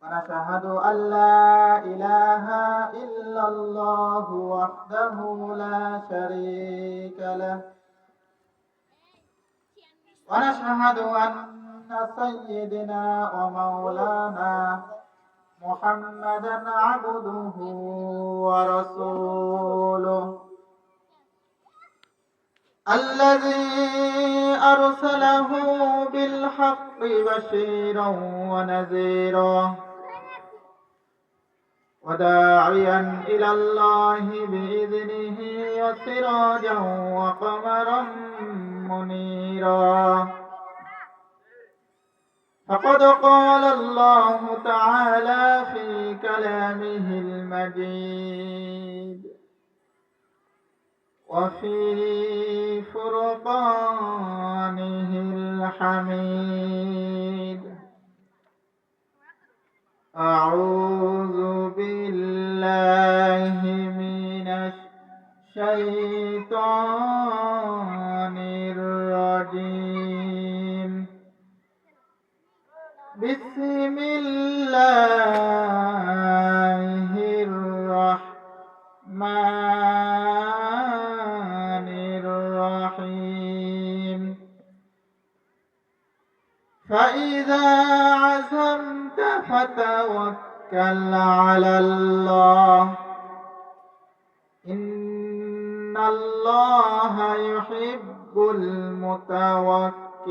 ونشهد أن لا إله إلا الله وحده لا شريك له ونشهد أن سيدنا ومولانا محمدا عبده ورسوله الذي أرسله بالحق بشيرا ونذيرا وداعيا إلى الله بإذنه وسراجا وقمرا منيرا فقد قال الله تعالى في كلامه المجيد وفي فرقانه الحميد أعوذ بالله من الشيطان الرجيم بسم الله الرحمن الرحيم فإذا عزمت فتوكل على الله إن الله يحب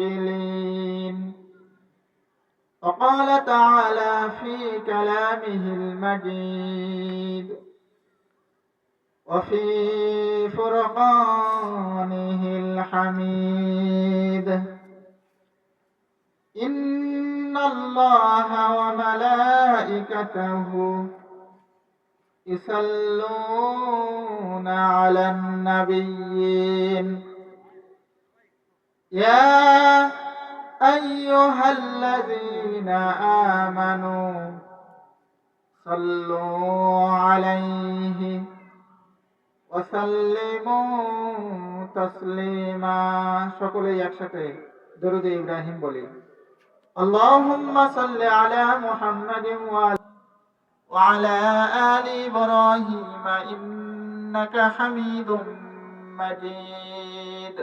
المتوكلين وقال تعالى في كلامه المجيد وفي فرقانه الحميد إن الله وملائكته يصلون على النبي يا أيها الذين آمنوا صلوا عليه وسلموا تسليما সকলেই একসাথে দরুদ ইব্রাহিম বলি اللهم صل على محمد وعلى آل إبراهيم إنك حميد مجيد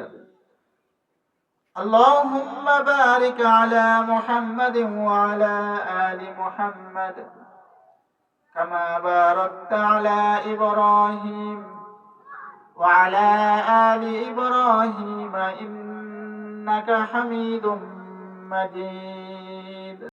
اللهم بارك على محمد وعلى آل محمد كما باركت على إبراهيم وعلى آل إبراهيم إنك حميد مجيد